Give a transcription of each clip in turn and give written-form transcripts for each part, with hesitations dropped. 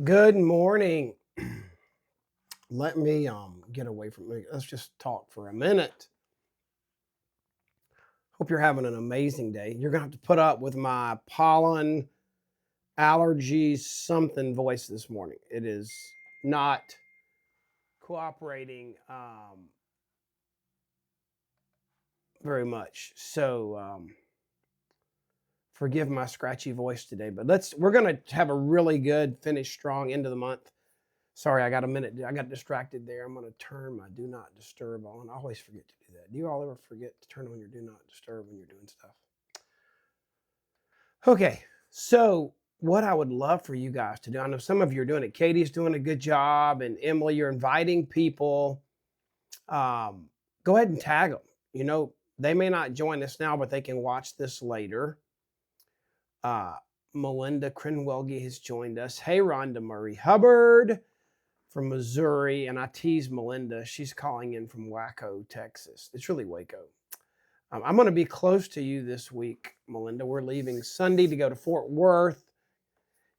Good morning. Let me get away from me. Let's just talk for a minute. Hope you're having an amazing day. You're gonna have to put up with my pollen allergies something voice this morning. It is not cooperating very much. So forgive my scratchy voice today, but we're gonna have a really good finish strong end of the month. Sorry, I got a minute. I got distracted there. I'm going to turn my do not disturb on. I always forget to do that. Do you all ever forget to turn on your do not disturb when you're doing stuff? Okay, so what I would love for you guys to do, I know some of you are doing it. Katie's doing a good job, and Emily, you're inviting people. Go ahead and tag them. They may not join us now, but they can watch this later. Melinda Crenwelge has joined us. Hey, Rhonda Murray Hubbard from Missouri, and I tease Melinda. She's calling in from Waco, Texas. It's really Waco. I'm going to be close to you this week, Melinda. We're leaving Sunday to go to Fort Worth.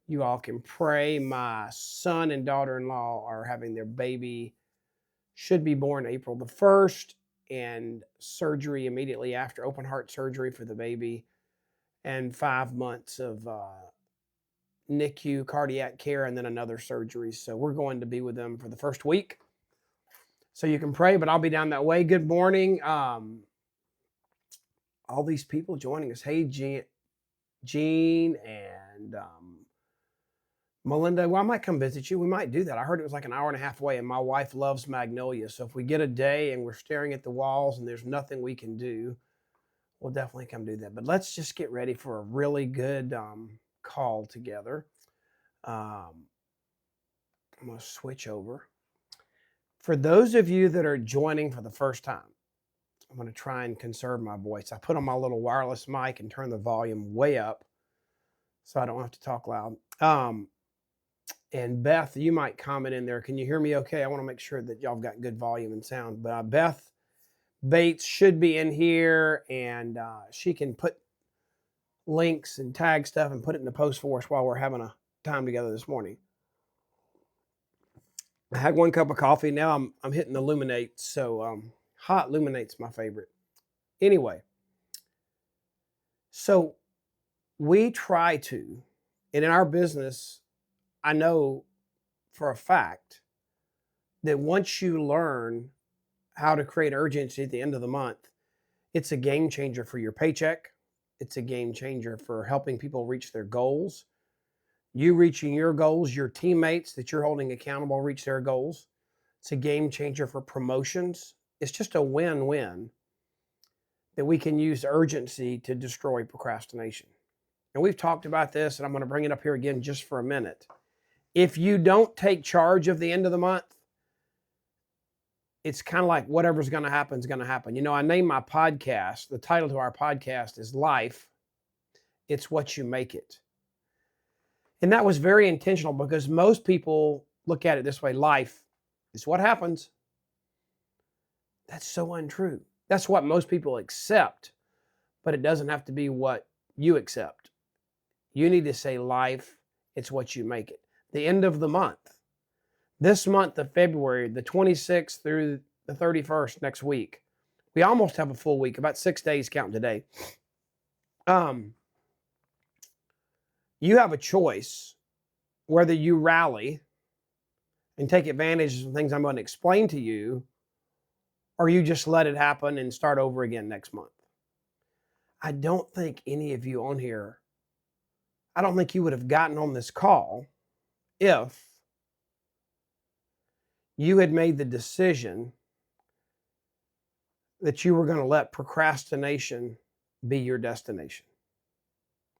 You all can pray. My son and daughter-in-law are having their baby, should be born April the 1st, and surgery immediately after, open heart surgery for the baby, and 5 months of NICU cardiac care, and then another surgery. So we're going to be with them for the first week. So you can pray, but I'll be down that way. Good morning. All these people joining us. Hey, Jean and Melinda. Well, I might come visit you. We might do that. I heard it was like an hour and a half away, and my wife loves Magnolia. So if we get a day and we're staring at the walls and there's nothing we can do, we'll definitely come do that. But let's just get ready for a really good call together. I'm going to switch over. For those of you that are joining for the first time, I'm going to try and conserve my voice. I put on my little wireless mic and turn the volume way up so I don't have to talk loud. And Beth, you might comment in there. Can you hear me okay? I want to make sure that y'all have got good volume and sound. But Beth Bates should be in here, and she can put links and tag stuff and put it in the post for us while we're having a time together this morning. I had one cup of coffee. Now I'm hitting the Luminate. So hot Luminate's my favorite. Anyway, so we try to, and in our business, I know for a fact that once you learn how to create urgency at the end of the month, it's a game changer for your paycheck. It's a game changer for helping people reach their goals. You reaching your goals, your teammates that you're holding accountable reach their goals. It's a game changer for promotions. It's just a win-win that we can use urgency to destroy procrastination. And we've talked about this, and I'm going to bring it up here again just for a minute. If you don't take charge of the end of the month, it's kind of like whatever's going to happen is going to happen. I named my podcast, the title to our podcast is Life, It's What You Make It. And that was very intentional because most people look at it this way: life is what happens. That's so untrue. That's what most people accept, but it doesn't have to be what you accept. You need to say life, it's what you make it. The end of the month, this month of February, the 26th through the 31st next week, we almost have a full week, about 6 days counting today. You have a choice whether you rally and take advantage of things I'm going to explain to you, or you just let it happen and start over again next month. I don't think any of you on here, I don't think you would have gotten on this call if you had made the decision that you were going to let procrastination be your destination.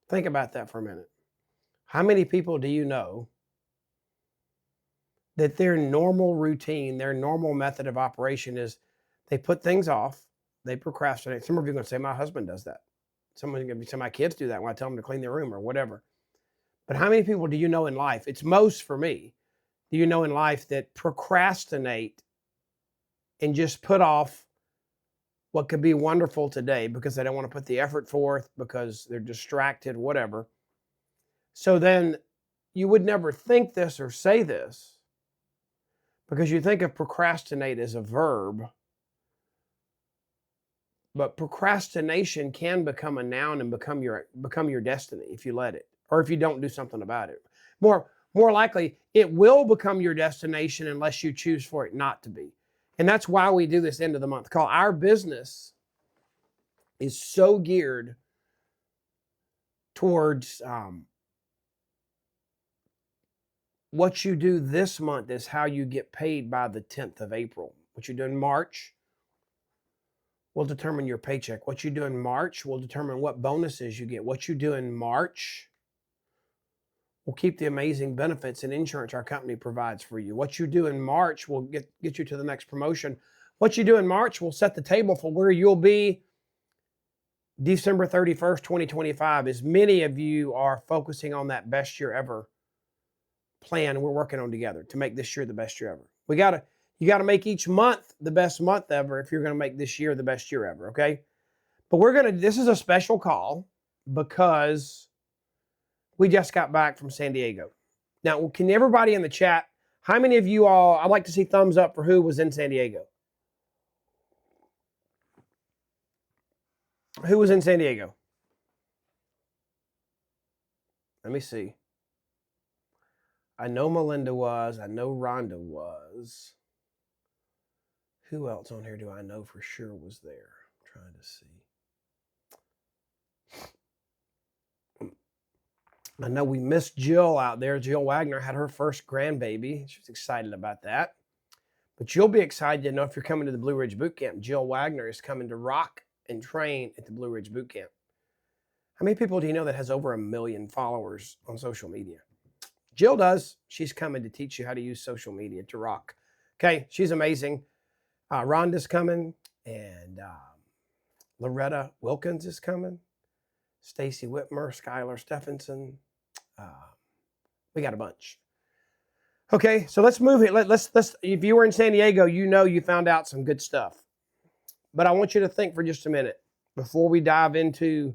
Think about that for a minute. How many people do you know that their normal routine, their normal method of operation is they put things off, they procrastinate? Some of you are going to say, my husband does that. Someone's going to say, my kids do that when I tell them to clean their room or whatever. But how many people do you know in life, it's most for me, do you know in life that procrastinate and just put off what could be wonderful today because they don't want to put the effort forth, because they're distracted, whatever. So then you would never think this or say this because you think of procrastinate as a verb, but procrastination can become a noun and become your destiny if you let it, or if you don't do something about it. More likely, it will become your destination unless you choose for it not to be. And that's why we do this end of the month call. Our business is so geared towards what you do this month is how you get paid by the 10th of April. What you do in March will determine your paycheck. What you do in March will determine what bonuses you get. What you do in March will keep the amazing benefits and insurance our company provides for you. What you do in March will get you to the next promotion. What you do in March will set the table for where you'll be December 31st, 2025, as many of you are focusing on that best year ever plan we're working on together to make this year the best year ever. You got to make each month the best month ever if you're going to make this year the best year ever, okay? But this is a special call because we just got back from San Diego. Now, can everybody in the chat, how many of you all, I'd like to see thumbs up for who was in San Diego. Who was in San Diego? Let me see. I know Melinda was. I know Rhonda was. Who else on here do I know for sure was there? I'm trying to see. I know we missed Jill out there. Jill Wagner had her first grandbaby. She was excited about that. But you'll be excited to know if you're coming to the Blue Ridge Boot Camp. Jill Wagner is coming to rock and train at the Blue Ridge Boot Camp. How many people do you know that has over 1 million followers on social media? Jill does. She's coming to teach you how to use social media to rock. Okay, she's amazing. Rhonda's coming, and Loretta Wilkins is coming. Stacy Whitmer, Skylar Stephenson. We got a bunch. Okay, so let's move it. Let's. If you were in San Diego, you know you found out some good stuff. But I want you to think for just a minute before we dive into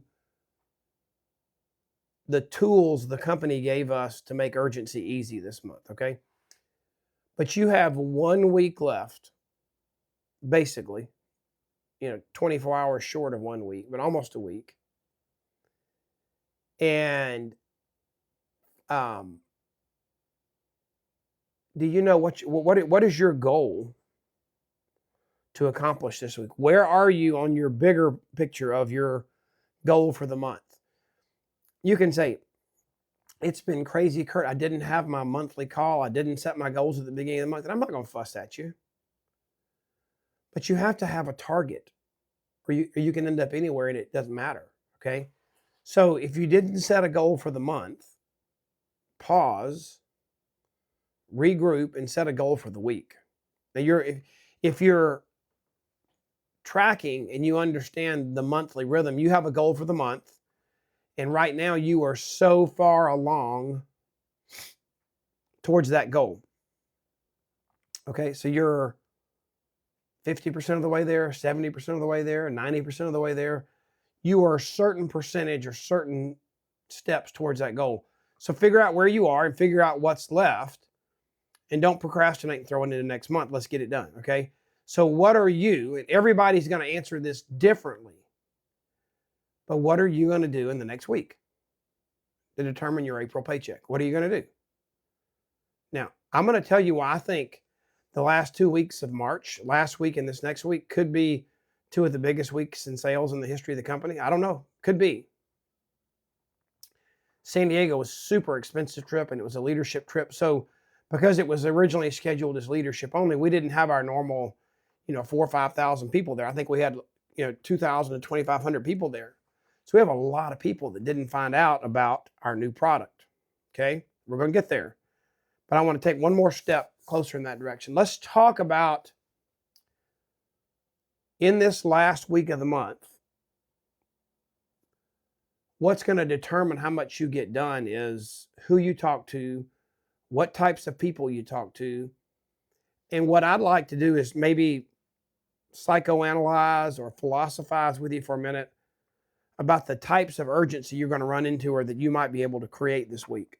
the tools the company gave us to make urgency easy this month, okay? But you have 1 week left, basically, 24 hours short of 1 week, but almost a week. And do you know what is your goal to accomplish this week? Where are you on your bigger picture of your goal for the month? You can say, it's been crazy, Kurt. I didn't have my monthly call. I didn't set my goals at the beginning of the month. And I'm not going to fuss at you. But you have to have a target, or you can end up anywhere and it doesn't matter, okay? So if you didn't set a goal for the month, pause, regroup, and set a goal for the week. Now, if you're tracking and you understand the monthly rhythm, you have a goal for the month. And right now you are so far along towards that goal. Okay, so you're 50% of the way there, 70% of the way there, 90% of the way there. You are a certain percentage or certain steps towards that goal. So figure out where you are and figure out what's left, and don't procrastinate and throw it into next month. Let's get it done, okay? So what are you, and everybody's going to answer this differently, but what are you going to do in the next week to determine your April paycheck? What are you going to do? Now, I'm going to tell you why I think the last 2 weeks of March, last week and this next week, could be 2 of the biggest weeks in sales in the history of the company. I don't know. Could be. San Diego was a super expensive trip, and it was a leadership trip. So because it was originally scheduled as leadership only, we didn't have our normal, 4,000 or 5,000 people there. I think we had, 2,000 to 2,500 people there. So we have a lot of people that didn't find out about our new product. Okay, we're going to get there. But I want to take one more step closer in that direction. Let's talk about, in this last week of the month, what's going to determine how much you get done is who you talk to, what types of people you talk to. And what I'd like to do is maybe psychoanalyze or philosophize with you for a minute about the types of urgency you're going to run into or that you might be able to create this week.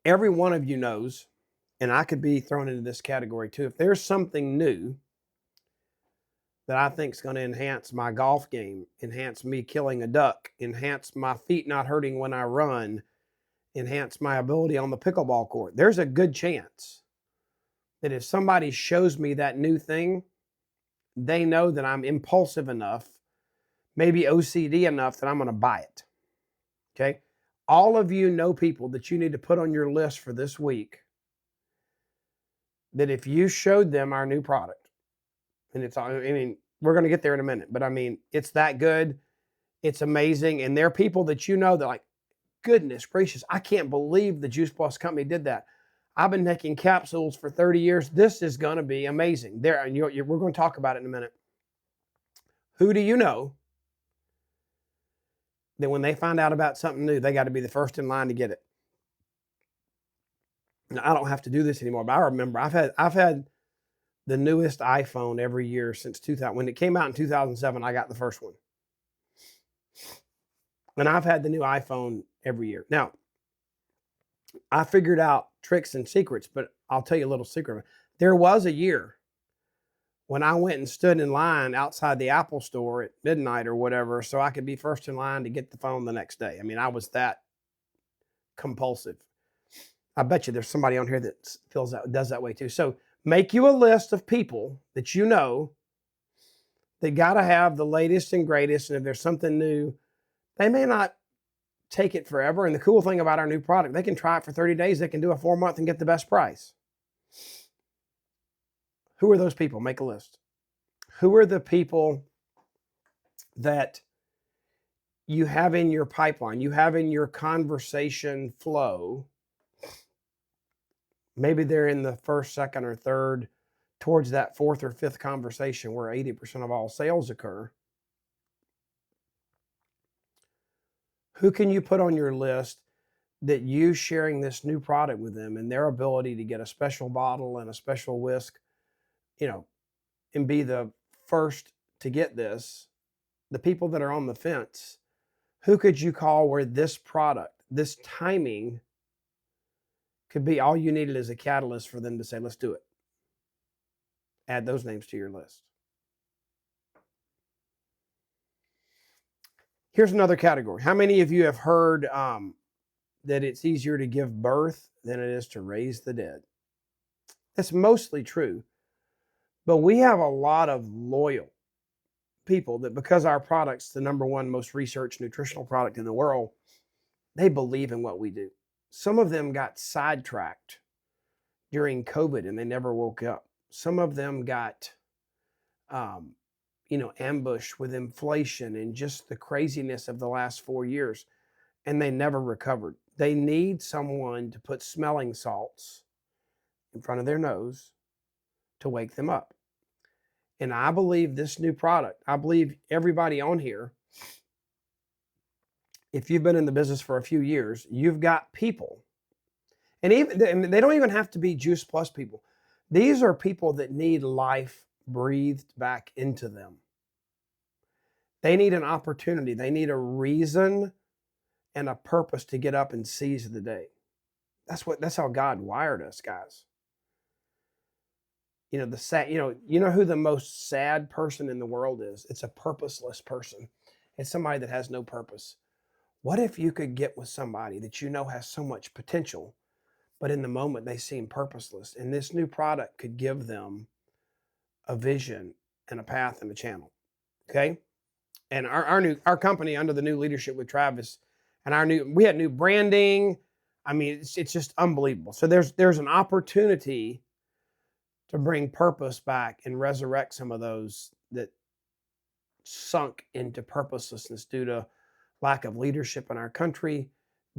Every one of you knows, and I could be thrown into this category too, if there's something new that I think is going to enhance my golf game, enhance me killing a duck, enhance my feet not hurting when I run, enhance my ability on the pickleball court, there's a good chance that if somebody shows me that new thing, they know that I'm impulsive enough, maybe OCD enough, that I'm going to buy it. Okay. All of you know people that you need to put on your list for this week that if you showed them our new product, and it's, I mean, we're going to get there in a minute, but I mean, it's that good. It's amazing. And there are people that you know that like, goodness gracious, I can't believe the Juice Plus company did that. I've been making capsules for 30 years. This is going to be amazing. There, and we're going to talk about it in a minute. Who do you know that when they find out about something new, they got to be the first in line to get it? Now, I don't have to do this anymore, but I remember I've had the newest iPhone every year since 2000. When it came out in 2007, I got the first one. And I've had the new iPhone every year. Now, I figured out tricks and secrets, but I'll tell you a little secret. There was a year when I went and stood in line outside the Apple store at midnight or whatever, so I could be first in line to get the phone the next day. I mean, I was that compulsive. I bet you there's somebody on here that does that way too. So make you a list of people that you know that got to have the latest and greatest. And if there's something new, they may not take it forever. And the cool thing about our new product, they can try it for 30 days. They can do a 4-month and get the best price. Who are those people? Make a list. Who are the people that you have in your pipeline, you have in your conversation flow? Maybe they're in the first, second, or third, towards that fourth or fifth conversation where 80% of all sales occur. Who can you put on your list that you sharing this new product with them and their ability to get a special bottle and a special whisk, and be the first to get this? The people that are on the fence, who could you call where this product, this timing could be all you needed as a catalyst for them to say, let's do it? Add those names to your list. Here's another category. How many of you have heard that it's easier to give birth than it is to raise the dead? That's mostly true. But we have a lot of loyal people that, because our product's the number one most researched nutritional product in the world, they believe in what we do. Some of them got sidetracked during COVID and they never woke up. Some of them got, ambushed with inflation and just the craziness of the last 4 years, and they never recovered. They need someone to put smelling salts in front of their nose to wake them up. And I believe this new product, I believe everybody on here, if you've been in the business for a few years, you've got people, and they don't even have to be Juice Plus people. These are people that need life breathed back into them. They need an opportunity. They need a reason and a purpose to get up and seize the day. That's how God wired us, guys. You know who the most sad person in the world is? It's a purposeless person. It's somebody that has no purpose. What if you could get with somebody that you know has so much potential, but in the moment they seem purposeless, and this new product could give them a vision and a path and a channel? Okay. And our company, under the new leadership with Travis, and we had new branding. I mean, it's just unbelievable. So there's an opportunity to bring purpose back and resurrect some of those that sunk into purposelessness due to lack of leadership in our country,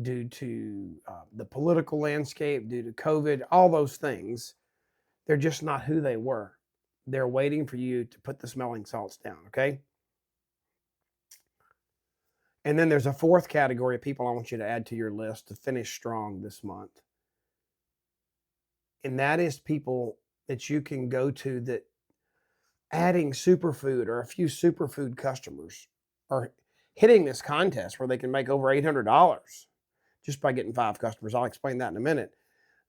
due to the political landscape, due to COVID, all those things. They're just not who they were. They're waiting for you to put the smelling salts down, okay? And then there's a fourth category of people I want you to add to your list to finish strong this month. And that is people that you can go to that adding superfood or a few superfood customers are hitting this contest where they can make over $800. just by getting 5 customers. I'll explain that in a minute.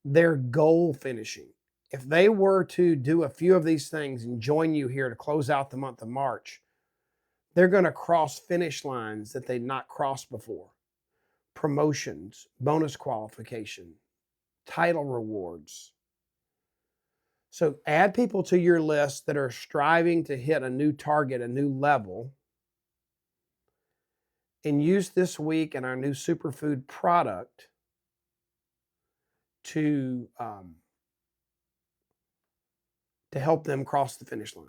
They're goal finishing. If they were to do a few of these things and join you here to close out the month of March, they're going to cross finish lines that they'd not crossed before. Promotions, bonus qualification, title rewards. So add people to your list that are striving to hit a new target, a new level, and use this week and our new superfood product to help them cross the finish line.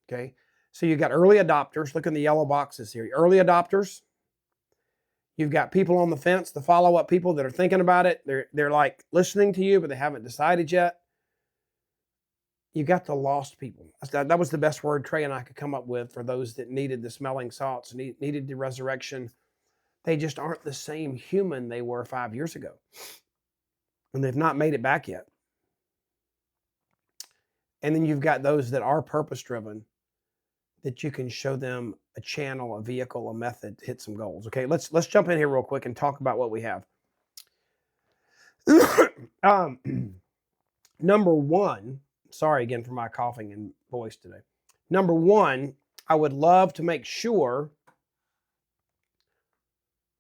Okay, so you've got early adopters. Look in the yellow boxes here. Early adopters. You've got people on the fence, the follow-up people that are thinking about it. They're like listening to you, but they haven't decided yet. You got the lost people. That was the best word Trey and I could come up with for those that needed the smelling salts, needed the resurrection. They just aren't the same human they were 5 years ago. And they've not made it back yet. And then you've got those that are purpose-driven, that you can show them a channel, a vehicle, a method to hit some goals. Okay, let's jump in here real quick and talk about what we have. Number one, sorry again for my coughing and voice today. Number one, I would love to make sure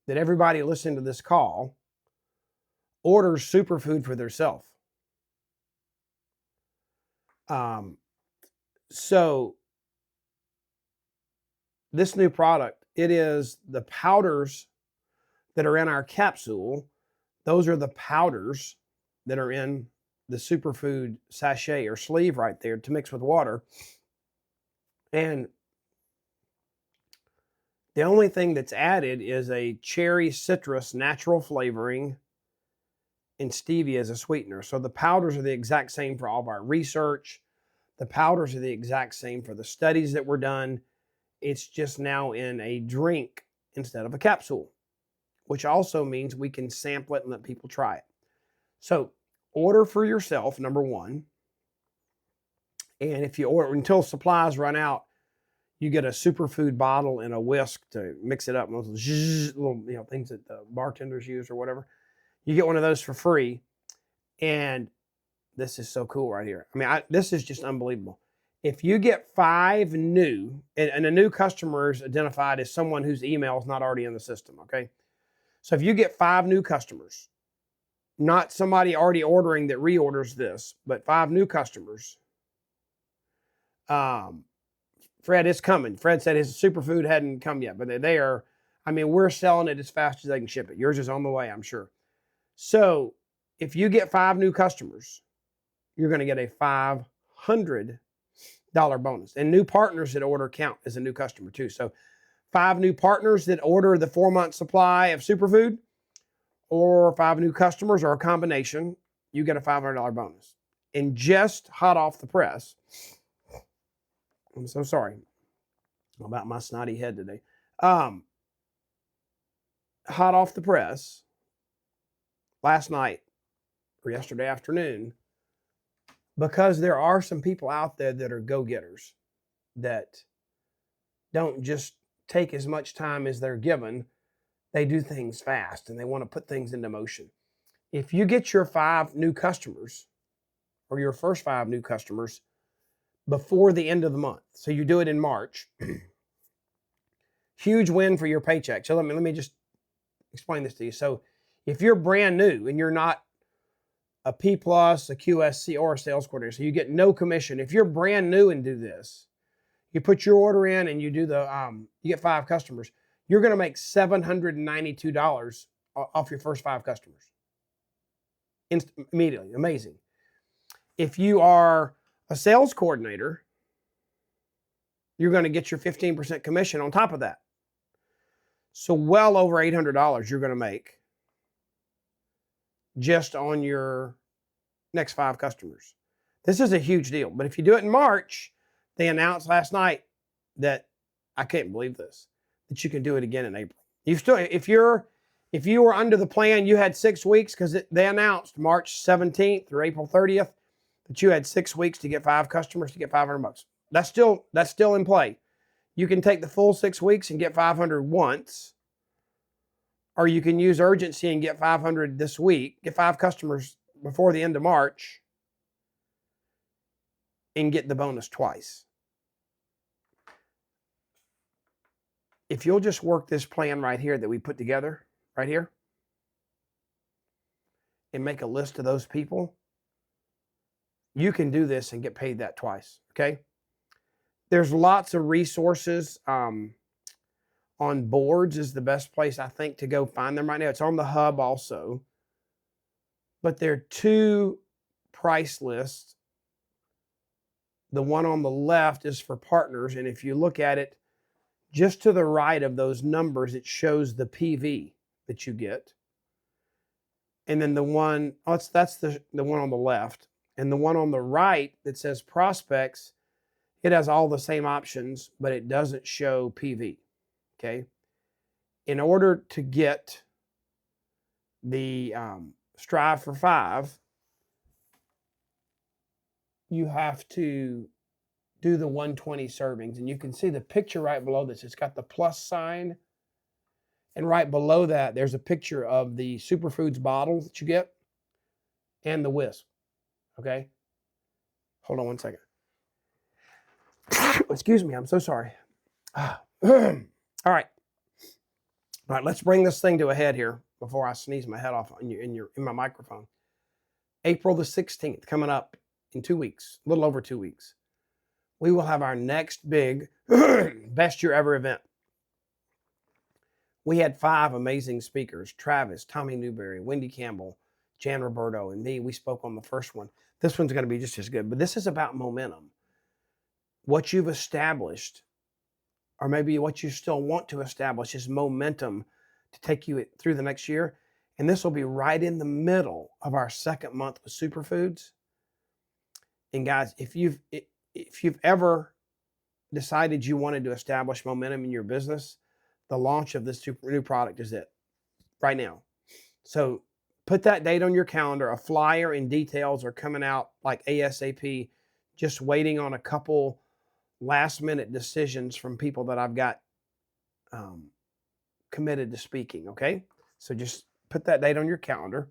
that everybody listening to this call orders superfood for themselves. So this new product, it is the powders that are in our capsule. Those are the powders that are in the superfood sachet or sleeve right there to mix with water. And the only thing that's added is a cherry citrus natural flavoring and stevia as a sweetener. So the powders are the exact same for all of our research. The powders are the exact same for the studies that were done. It's just now in a drink instead of a capsule, which also means we can sample it and let people try it. So order for yourself, number one. And if you order until supplies run out, you get a superfood bottle and a whisk to mix it up. Those little things that the bartenders use or whatever. You get one of those for free. And this is so cool right here. I mean, this is just unbelievable. If you get 5 new, and a new customer is identified as someone whose email is not already in the system, okay? So if you get 5 new customers, not somebody already ordering that reorders this, but 5 new customers, Fred, it's coming. Fred said his superfood hadn't come yet, but they are, I mean, we're selling it as fast as they can ship it. Yours is on the way, I'm sure. So if you get 5 new customers, you're going to get a $500 bonus. And new partners that order count as a new customer too. So 5 new partners that order the 4-month supply of superfood, or 5 new customers, or a combination, you get a $500 bonus. And just hot off the press, I'm so sorry about my snotty head today. Hot off the press, last night or yesterday afternoon, because there are some people out there that are go-getters that don't just take as much time as they're given. They do things fast and they want to put things into motion. If you get your 5 new customers, or your first 5 new customers, before the end of the month, so you do it in March, huge win for your paycheck. So let me just explain this to you. So if you're brand new and you're not a P+, a QSC, or a sales coordinator, so you get no commission. If you're brand new and do this, you put your order in and you do you get 5 customers, you're going to make $792 off your first 5 customers. Immediately. Amazing. If you are a sales coordinator, you're going to get your 15% commission on top of that. So well over $800 you're going to make just on your next 5 customers. This is a huge deal. But if you do it in March, they announced last night that, I can't believe this, that you can do it again in April. You still, if you were under the plan, you had 6 weeks, because they announced March 17th through April 30th that you had 6 weeks to get 5 customers to get $500. That's still in play. You can take the full 6 weeks and get 500 once, or you can use urgency and get 500 this week, get 5 customers before the end of March, and get the bonus twice. If you'll just work this plan right here that we put together, right here, and make a list of those people, you can do this and get paid that twice, okay? There's lots of resources. On Boards is the best place, I think, to go find them right now. It's on the hub also. But there are 2 price lists. The one on the left is for partners, and if you look at it, just to the right of those numbers, it shows the PV that you get. And then the one, that's the one on the left. And the one on the right that says prospects, it has all the same options, but it doesn't show PV, okay? In order to get the Strive for 5, you have to do the 120 servings. And you can see the picture right below this. It's got the plus sign. And right below that, there's a picture of the Superfoods bottle that you get and the Wisp. Okay? Hold on one second. Excuse me, I'm so sorry. All right. All right, let's bring this thing to a head here before I sneeze my head off in my microphone. April the 16th, coming up in 2 weeks, a little over 2 weeks. We will have our next big Best Year Ever event. We had 5 amazing speakers: Travis, Tommy Newberry, Wendy Campbell, Jan Roberto, and me. We spoke on the first one. This one's going to be just as good, but this is about momentum. What you've established, or maybe what you still want to establish, is momentum to take you through the next year. And this will be right in the middle of our second month with Superfoods. And guys, if you've ever decided you wanted to establish momentum in your business, the launch of this new product is it right now. So put that date on your calendar. A flyer and details are coming out like ASAP, just waiting on a couple last minute decisions from people that I've got committed to speaking. Okay. So just put that date on your calendar.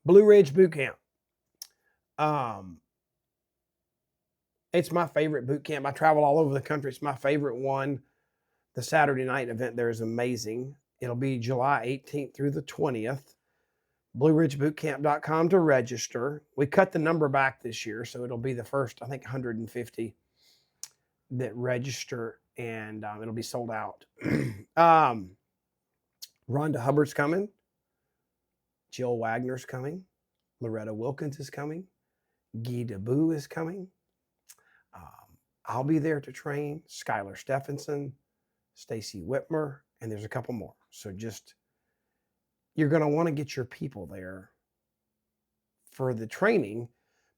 Blue Ridge Boot Camp. It's my favorite boot camp. I travel all over the country. It's my favorite one. The Saturday night event there is amazing. It'll be July 18th through the 20th. BlueRidgeBootCamp.com to register. We cut the number back this year, so it'll be the first, I think, 150 that register, and it'll be sold out. Rhonda Hubbard's coming. Jill Wagner's coming. Loretta Wilkins is coming. Guy Debou is coming. I'll be there to train. Skylar Stephenson, Stacy Whitmer, and there's a couple more. So just, you're going to want to get your people there for the training,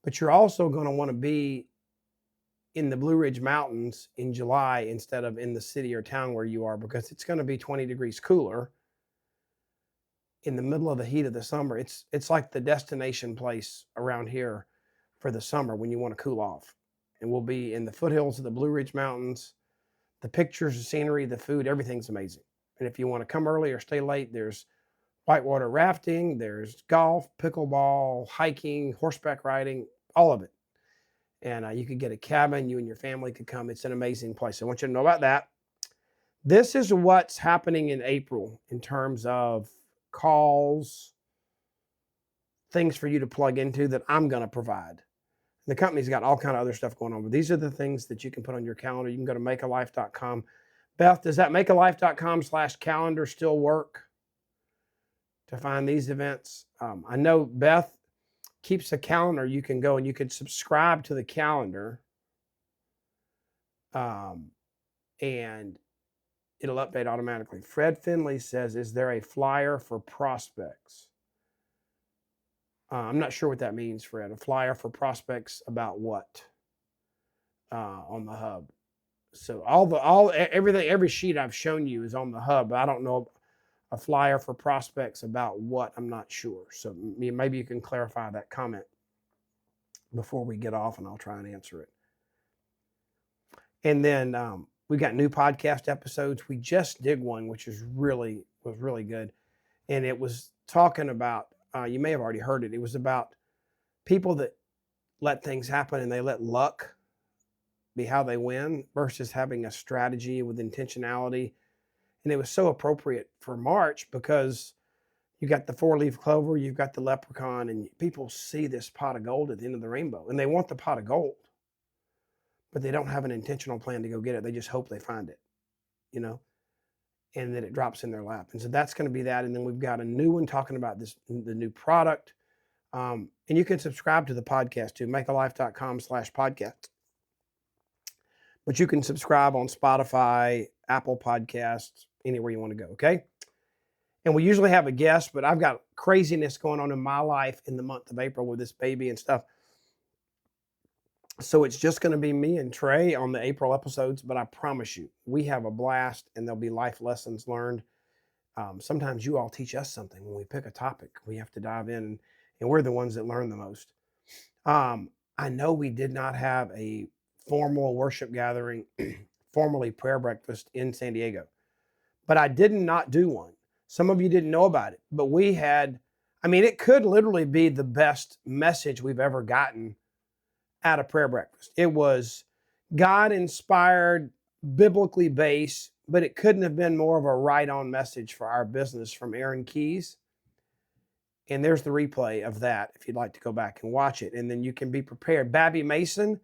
but you're also going to want to be in the Blue Ridge Mountains in July instead of in the city or town where you are, because it's going to be 20 degrees cooler in the middle of the heat of the summer. It's like the destination place around here for the summer when you want to cool off. And we'll be in the foothills of the Blue Ridge Mountains. The pictures, the scenery, the food, everything's amazing. And if you want to come early or stay late, there's whitewater rafting, there's golf, pickleball, hiking, horseback riding, all of it. And you could get a cabin, you and your family could come. It's an amazing place. I want you to know about that. This is what's happening in April in terms of calls, things for you to plug into that I'm going to provide. The company's got all kind of other stuff going on, but these are the things that you can put on your calendar. You can go to makealife.com. Beth, does that makealife.com/calendar still work to find these events? I know Beth keeps a calendar. You can go and you can subscribe to the calendar, and it'll update automatically. Fred Finley says, is there a flyer for prospects? I'm not sure what that means, Fred. A flyer for prospects about what on the hub? So everything, every sheet I've shown you is on the hub. I don't know a flyer for prospects about what. I'm not sure. So maybe you can clarify that comment before we get off, and I'll try and answer it. And then We got new podcast episodes. We just did one, which was really good. And it was talking about, you may have already heard it. It was about people that let things happen and they let luck be how they win versus having a strategy with intentionality. And it was so appropriate for March because you got the 4-leaf clover, you've got the leprechaun, and people see this pot of gold at the end of the rainbow and they want the pot of gold, but they don't have an intentional plan to go get it. They just hope they find it, you know, and that it drops in their lap. And so that's going to be that. And then we've got a new one talking about the new product. And you can subscribe to the podcast too, makealife.com/podcast. But you can subscribe on Spotify, Apple Podcasts, anywhere you want to go, okay? And we usually have a guest, but I've got craziness going on in my life in the month of April with this baby and stuff. So it's just going to be me and Trey on the April episodes, but I promise you, we have a blast and there'll be life lessons learned. Sometimes you all teach us something. When we pick a topic, we have to dive in, and we're the ones that learn the most. I know we did not have a formal worship gathering, formally prayer breakfast in San Diego, but I did not do one. Some of you didn't know about it, but we had, it could literally be the best message we've ever gotten at a prayer breakfast. It was God-inspired, biblically based, but it couldn't have been more of a right-on message for our business from Aaron Keys. And there's the replay of that if you'd like to go back and watch it. And then you can be prepared. Babby Mason,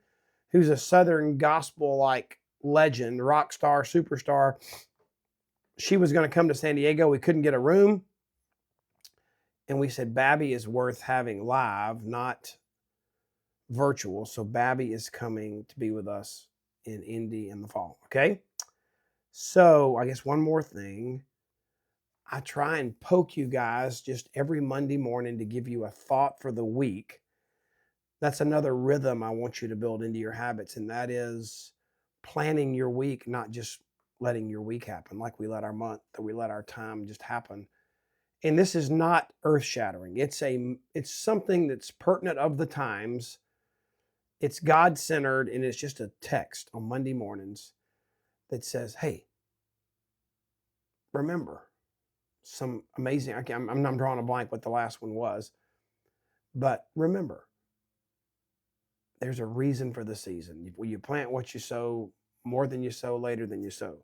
who's a Southern gospel-like legend, rock star, superstar, she was going to come to San Diego. We couldn't get a room. And we said, Babby is worth having live, not virtual. So Babby is coming to be with us in Indy in the fall. Okay. So I guess one more thing. I try and poke you guys just every Monday morning to give you a thought for the week. That's another rhythm I want you to build into your habits. And that is planning your week, not just letting your week happen like we let our month, that we let our time just happen. And this is not earth-shattering. It's something that's pertinent of the times. It's God-centered, and it's just a text on Monday mornings that says, hey, remember some amazing, I'm drawing a blank what the last one was, but remember, there's a reason for the season. When you plant what you sow, more than you sow, later than you sow.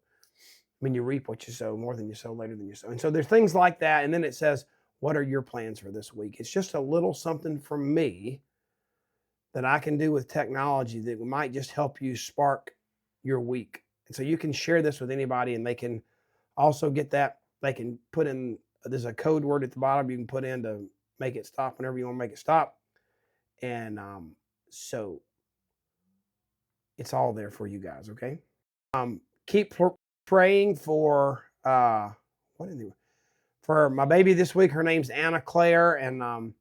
When you reap what you sow, more than you sow, later than you sow. And so there's things like that. And then it says, what are your plans for this week? It's just a little something from me that I can do with technology that might just help you spark your week. And so you can share this with anybody, and they can also get that. They can put in, there's a code word at the bottom you can put in to make it stop whenever you want to make it stop. And so it's all there for you guys, okay? Keep praying for for my baby this week. Her name's Anna Claire, and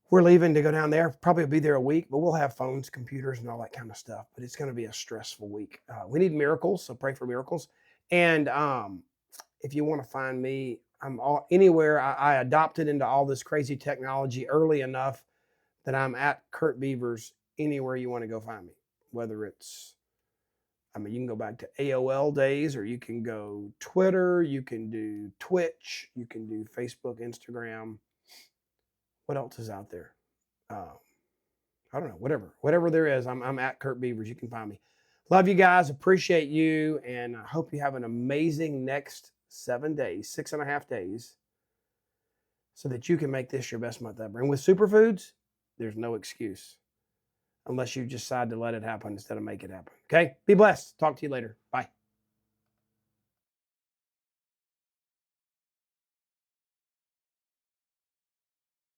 we're leaving to go down there. Probably be there a week, but we'll have phones, computers, and all that kind of stuff. But it's going to be a stressful week. We need miracles, so pray for miracles. And if you want to find me, I'm anywhere. I adopted into all this crazy technology early enough that I'm at Kurt Beavers anywhere you want to go find me, whether it's, you can go back to AOL days, or you can go Twitter, you can do Twitch, you can do Facebook, Instagram. What else is out there? I don't know, whatever there is, I'm at Kurt Beavers. You can find me. Love you guys. Appreciate you. And I hope you have an amazing next 7 days, 6.5 days, so that you can make this your best month ever. And with superfoods, there's no excuse unless you decide to let it happen instead of make it happen. Okay? Be blessed. Talk to you later. Bye.